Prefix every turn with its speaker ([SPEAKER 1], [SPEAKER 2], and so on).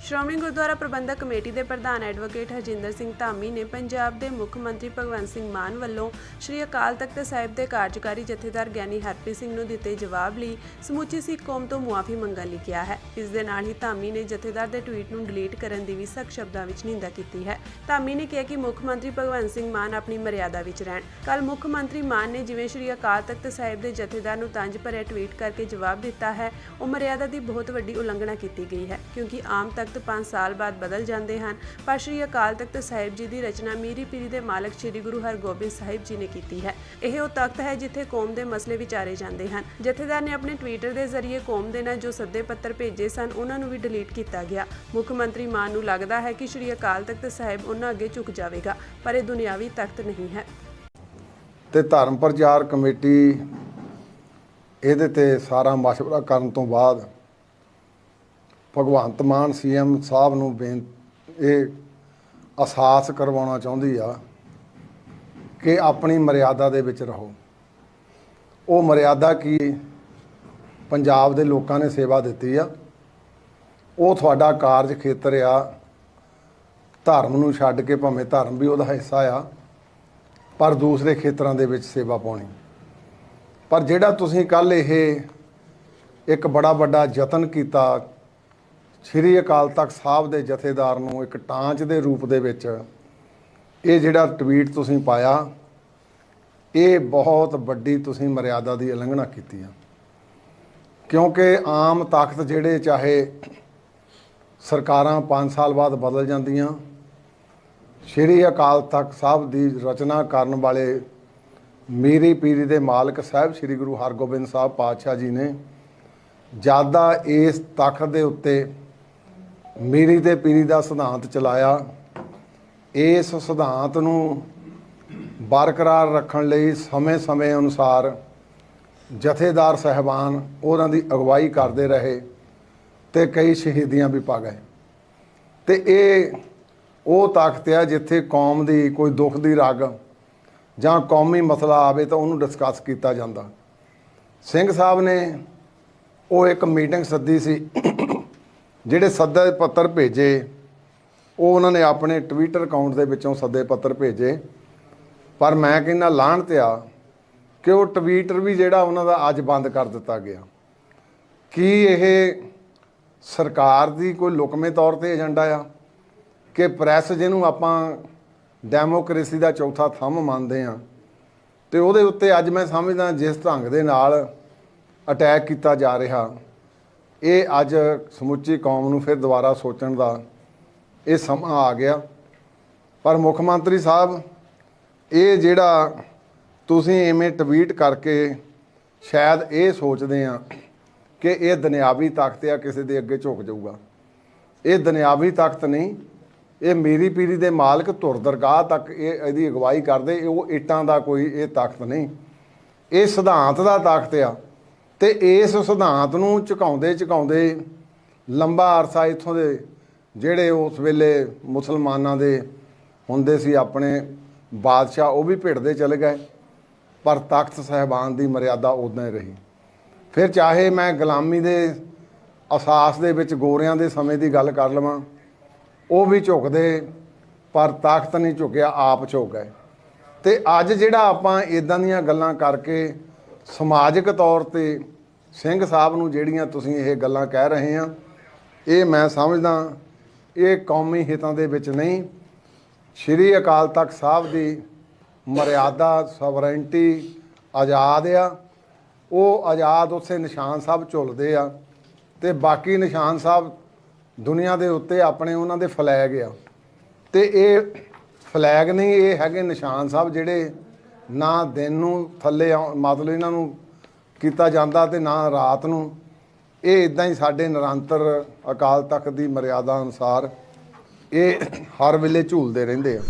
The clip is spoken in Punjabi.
[SPEAKER 1] ਸ਼੍ਰੋਮਣੀ ਗੁਰਦੁਆਰਾ ਪ੍ਰਬੰਧਕ ਕਮੇਟੀ ਦੇ ਪ੍ਰਧਾਨ ਐਡਵੋਕੇਟ ਹਰਜਿੰਦਰ ਸਿੰਘ ਧਾਮੀ ਨੇ ਪੰਜਾਬ ਦੇ ਮੁੱਖ ਮੰਤਰੀ ਭਗਵੰਤ ਸਿੰਘ ਮਾਨ ਵੱਲੋਂ ਸ਼੍ਰੀ ਅਕਾਲ ਤਖਤ ਸਾਹਿਬ ਦੇ ਕਾਰਜਕਾਰੀ ਜਥੇਦਾਰ ਗਿਆਨੀ ਹਰਪ੍ਰੀਤ ਸਿੰਘ ਨੂੰ ਦਿੱਤੇ ਜਵਾਬ ਲਈ ਸਮੁੱਚੀ ਸਿੱਖ ਕੌਮ ਤੋਂ ਮੁਆਫੀ ਮੰਗਣ ਲਈ ਕਿਹਾ ਹੈ। ਇਸ ਦੇ ਨਾਲ ਹੀ ਧਾਮੀ ਨੇ ਜਥੇਦਾਰ ਦੇ ਟਵੀਟ ਨੂੰ ਡਿਲੀਟ ਕਰਨ ਦੀ ਵੀ ਸਖਤ ਸ਼ਬਦਾਂ ਵਿੱਚ ਨਿੰਦਾ ਕੀਤੀ ਹੈ। ਧਾਮੀ ਨੇ ਕਿਹਾ ਕਿ ਮੁੱਖ ਮੰਤਰੀ ਭਗਵੰਤ ਸਿੰਘ ਮਾਨ ਆਪਣੀ ਮਰਿਆਦਾ ਵਿੱਚ ਰਹਿਣ। ਕੱਲ੍ਹ ਮੁੱਖ ਮੰਤਰੀ ਮਾਨ ਨੇ ਜਿਵੇਂ ਸ਼੍ਰੀ ਅਕਾਲ ਤਖਤ ਸਾਹਿਬ ਦੇ ਜਥੇਦਾਰ ਨੂੰ ਤੰਜ ਭਰਿਆ ਟਵੀਟ ਕਰਕੇ ਜਵਾਬ ਦਿੱਤਾ ਹੈ, ਉਹ ਮਰਿਆਦਾ ਦੀ ਬਹੁਤ ਵੱਡੀ ਉਲੰਘਣਾ ਕੀਤੀ ਗਈ ਹੈ, ਕਿਉਂਕਿ ਆਮ ਤਖਤ 5 ਸਾਲ ਬਾਅਦ ਬਦਲ ਜਾਂਦੇ ਹਨ। ਪਰ ਸ਼੍ਰੀ ਅਕਾਲ ਤਖਤ ਸਾਹਿਬ ਜੀ ਦੀ ਰਚਨਾ ਮੀਰੀ ਪੀਰੀ ਦੇ ਮਾਲਕ ਸ਼੍ਰੀ ਗੁਰੂ ਹਰਗੋਬਿੰਦ ਸਾਹਿਬ ਜੀ ਨੇ ਕੀਤੀ ਹੈ। ਇਹ ਉਹ ਤਖਤ ਹੈ ਜਿੱਥੇ ਕੌਮ ਦੇ ਮਸਲੇ ਵਿਚਾਰੇ ਜਾਂਦੇ ਹਨ। ਜਥੇਦਾਰ ਨੇ ਆਪਣੇ ਟਵੀਟਰ ਦੇ ਜ਼ਰੀਏ ਕੌਮ ਦੇ ਨਾਲ ਜੋ ਸੱਦੇ ਪੱਤਰ ਭੇਜੇ ਸਨ, ਉਹਨਾਂ ਨੂੰ ਵੀ ਡਿਲੀਟ ਕੀਤਾ ਗਿਆ। ਮੁੱਖ ਮੰਤਰੀ ਮਾਨ ਨੂੰ ਲੱਗਦਾ ਹੈ ਕਿ ਸ਼੍ਰੀ ਅਕਾਲ ਤਖਤ ਸਾਹਿਬ ਉਹਨਾਂ ਅੱਗੇ ਝੁਕ ਜਾਵੇਗਾ, ਪਰ ਇਹ ਦੁਨਿਆਵੀ ਤਖਤ ਨਹੀਂ ਹੈ।
[SPEAKER 2] ਤੇ ਧਰਮ ਪ੍ਰਚਾਰ ਕਮੇਟੀ ਇਹਦੇ ਤੇ ਸਾਰਾ ਮਸ਼ਵਰਾ ਕਰਨ ਤੋਂ ਬਾਅਦ ਭਗਵੰਤ ਮਾਨ ਸੀਐਮ ਸਾਹਿਬ ਨੂੰ ਇਹ ਅਹਿਸਾਸ ਕਰਵਾਉਣਾ ਚਾਹੁੰਦੀ ਆ ਕਿ ਆਪਣੀ ਮਰਿਆਦਾ ਦੇ ਵਿੱਚ ਰਹੋ। ਉਹ ਮਰਿਆਦਾ ਕੀ ਪੰਜਾਬ ਦੇ ਲੋਕਾਂ ਨੇ ਸੇਵਾ ਦਿੱਤੀ ਆ, ਉਹ ਤੁਹਾਡਾ ਕਾਰਜ ਖੇਤਰ ਆ। ਧਰਮ ਨੂੰ ਛੱਡ ਕੇ ਭਾਵੇਂ ਧਰਮ ਵੀ ਉਹਦਾ ਹਿੱਸਾ ਆ, ਪਰ ਦੂਸਰੇ ਖੇਤਰਾਂ ਦੇ ਵਿੱਚ ਸੇਵਾ ਪਾਉਣੀ। ਪਰ ਜਿਹੜਾ ਤੁਸੀਂ ਕੱਲ੍ਹ ਇਹ ਇੱਕ ਬੜਾ ਵੱਡਾ ਯਤਨ ਕੀਤਾ ਸ਼੍ਰੀ ਅਕਾਲ ਤਖਤ ਸਾਹਿਬ ਦੇ ਜਥੇਦਾਰ ਨੂੰ ਇੱਕ ਟਾਂਚ ਦੇ ਰੂਪ ਦੇ ਵਿੱਚ ਇਹ ਜਿਹੜਾ ਟਵੀਟ ਤੁਸੀਂ ਪਾਇਆ, ਇਹ ਬਹੁਤ ਵੱਡੀ ਤੁਸੀਂ ਮਰਿਆਦਾ ਦੀ ਉਲੰਘਣਾ ਕੀਤੀ ਆ। ਕਿਉਂਕਿ ਆਮ ਤਖਤ ਜਿਹੜੇ ਚਾਹੇ ਸਰਕਾਰਾਂ 5 ਸਾਲ ਬਾਅਦ ਬਦਲ ਜਾਂਦੀਆਂ, ਸ਼੍ਰੀ ਅਕਾਲ ਤਖਤ ਸਾਹਿਬ ਦੀ ਰਚਨਾ ਕਰਨ ਵਾਲੇ ਮੀਰੀ ਪੀਰੀ ਦੇ ਮਾਲਕ ਸਾਹਿਬ ਸ਼੍ਰੀ ਗੁਰੂ ਹਰਗੋਬਿੰਦ ਸਾਹਿਬ ਪਾਤਸ਼ਾਹ ਜੀ ਨੇ ਜ਼ਿਆਦਾ ਇਸ ਤਖਤ ਦੇ ਉੱਤੇ ਮੀਰੀ ਤੇ ਪੀਰੀ ਦਾ ਸਿਧਾਂਤ ਚਲਾਇਆ। ਇਸ ਸਿਧਾਂਤ ਨੂੰ ਬਰਕਰਾਰ ਰੱਖਣ ਲਈ ਸਮੇਂ ਅਨੁਸਾਰ ਜਥੇਦਾਰ ਸਾਹਿਬਾਨ ਉਹਨਾਂ ਦੀ ਅਗਵਾਈ ਕਰਦੇ ਰਹੇ ਤੇ ਕਈ ਸ਼ਹੀਦੀਆਂ ਵੀ ਪਾ ਗਏ। ਤੇ ਇਹ ਉਹ ਤਖਤ ਆ ਜਿੱਥੇ ਕੌਮ ਦੀ ਕੋਈ ਦੁੱਖ ਦੀ ਰਗ ਜਾਂ ਕੌਮੀ ਮਸਲਾ ਆਵੇ ਤਾਂ ਉਹਨੂੰ ਡਿਸਕਸ ਕੀਤਾ ਜਾਂਦਾ। ਸਿੰਘ ਸਾਹਿਬ ਨੇ ਉਹ ਇੱਕ ਮੀਟਿੰਗ ਸੱਦੀ ਸੀ, ਜਿਹੜੇ ਸੱਦੇ ਪੱਤਰ ਭੇਜੇ ਉਹ ਉਹਨਾਂ ਨੇ ਆਪਣੇ ਟਵਿੱਟਰ ਅਕਾਊਂਟ ਦੇ ਵਿੱਚੋਂ ਸੱਦੇ ਪੱਤਰ ਭੇਜੇ। ਪਰ ਮੈਂ ਕਹਿੰਦਾ ਲਾਹਨਤ ਆ ਕਿ ਉਹ ਟਵਿੱਟਰ ਵੀ ਜਿਹੜਾ ਉਹਨਾਂ ਦਾ ਅੱਜ ਬੰਦ ਕਰ ਦਿੱਤਾ ਗਿਆ। ਕੀ ਇਹ ਸਰਕਾਰ ਦੀ ਕੋਈ ਲੁਕਵੇਂ ਤੌਰ ਤੇ ਏਜੰਡਾ ਆ ਕਿ ਪ੍ਰੈਸ ਜਿਹਨੂੰ ਆਪਾਂ ਡੈਮੋਕ੍ਰੇਸੀ ਦਾ ਚੌਥਾ ਥੰਮ ਮੰਨਦੇ ਹਾਂ, ਤੇ ਉਹਦੇ ਉੱਤੇ ਅੱਜ ਮੈਂ ਸਮਝਦਾ ਜਿਸ ਢੰਗ ਦੇ ਨਾਲ ਅਟੈਕ ਕੀਤਾ ਜਾ ਰਿਹਾ, ਇਹ ਅੱਜ ਸਮੁੱਚੀ ਕੌਮ ਨੂੰ ਫਿਰ ਦੁਬਾਰਾ ਸੋਚਣ ਦਾ ਇਹ ਸਮਾਂ ਆ ਗਿਆ। ਪਰ ਮੁੱਖ ਮੰਤਰੀ ਸਾਹਿਬ, ਇਹ ਜਿਹੜਾ ਤੁਸੀਂ ਇਵੇਂ ਟਵੀਟ ਕਰਕੇ ਸ਼ਾਇਦ ਇਹ ਸੋਚਦੇ ਆ ਕਿ ਇਹ ਦੁਨਿਆਵੀ ਤਖਤ ਆ, ਕਿਸੇ ਦੇ ਅੱਗੇ ਝੁਕ ਜਾਊਗਾ। ਇਹ ਦੁਨਿਆਵੀ ਤਖਤ ਨਹੀਂ, ਇਹ ਮੀਰੀ ਪੀਰੀ ਦੇ ਮਾਲਕ ਧੁਰ ਦਰਗਾਹ ਤੱਕ ਇਹਦੀ ਅਗਵਾਈ ਕਰਦੇ। ਉਹ ਇੱਟਾਂ ਦਾ ਕੋਈ ਇਹ ਤਖਤ ਨਹੀਂ, ਇਹ ਸਿਧਾਂਤ ਦਾ ਤਖਤ ਆ। ਤੇ ਇਸ ਸਿਧਾਂਤ ਨੂੰ ਝੁਕਾਉਂਦੇ ਲੰਬਾ ਅਰਸਾ ਇੱਥੋਂ ਦੇ ਜਿਹੜੇ ਉਸ ਵੇਲੇ ਮੁਸਲਮਾਨਾਂ ਦੇ ਹੁੰਦੇ ਸੀ ਆਪਣੇ ਬਾਦਸ਼ਾਹ, ਉਹ ਵੀ ਭਿੜਦੇ ਚਲੇ ਗਏ, ਪਰ ਤਖਤ ਸਾਹਿਬਾਨ ਦੀ ਮਰਿਆਦਾ ਉੱਦਾਂ ਹੀ ਰਹੀ। ਫਿਰ ਚਾਹੇ ਮੈਂ ਗੁਲਾਮੀ ਦੇ ਅਹਿਸਾਸ ਦੇ ਵਿੱਚ ਗੋਰਿਆਂ ਦੇ ਸਮੇਂ ਦੀ ਗੱਲ ਕਰ ਲਵਾਂ, ਉਹ ਵੀ ਝੁਕਦੇ, ਪਰ ਤਖਤ ਨਹੀਂ ਝੁਕਿਆ, ਆਪ ਝੁਕ ਗਏ। ਤੇ ਅੱਜ ਜਿਹੜਾ ਆਪਾਂ ਇਦਾਂ ਦੀਆਂ ਗੱਲਾਂ ਕਰਕੇ ਸਮਾਜਿਕ ਤੌਰ ਤੇ ਸਿੰਘ ਸਾਹਿਬ ਨੂੰ ਜਿਹੜੀਆਂ ਤੁਸੀਂ ਇਹ ਗੱਲਾਂ ਕਹਿ ਰਹੇ ਆ, ਇਹ ਮੈਂ ਸਮਝਦਾ ਇਹ ਕੌਮੀ ਹਿੱਤਾਂ ਦੇ ਵਿੱਚ ਨਹੀਂ। ਸ਼੍ਰੀ ਅਕਾਲ ਤਖਤ ਸਾਹਿਬ ਦੀ ਮਰਿਆਦਾ ਸਵਰੈਂਟੀ ਆਜ਼ਾਦ ਆ, ਉਹ ਆਜ਼ਾਦ ਉੱਥੇ ਨਿਸ਼ਾਨ ਸਾਹਿਬ ਝੁੱਲਦੇ ਆ, ਤੇ ਬਾਕੀ ਨਿਸ਼ਾਨ ਸਾਹਿਬ ਦੁਨੀਆ ਦੇ ਉੱਤੇ ਆਪਣੇ ਉਹਨਾਂ ਦੇ ਫਲੈਗ ਆ। ਤੇ ਇਹ ਫਲੈਗ ਨਹੀਂ, ਇਹ ਹੈਗੇ ਨਿਸ਼ਾਨ ਸਾਹਿਬ ਜਿਹੜੇ ਨਾ ਦਿਨ ਨੂੰ ਥੱਲੇ ਮਤਲਬ ਇਹਨਾਂ ਨੂੰ ਕੀਤਾ ਜਾਂਦਾ ਤੇ ਨਾ ਰਾਤ ਨੂੰ। ਇਹ ਇਦਾਂ ਹੀ ਸਾਡੇ ਨਿਰੰਤਰ ਅਕਾਲ ਤਖਤ ਦੀ ਮਰਿਆਦਾ ਅਨੁਸਾਰ ਇਹ ਹਰ ਵੇਲੇ ਝੂਲਦੇ ਰਹਿੰਦੇ ਆ।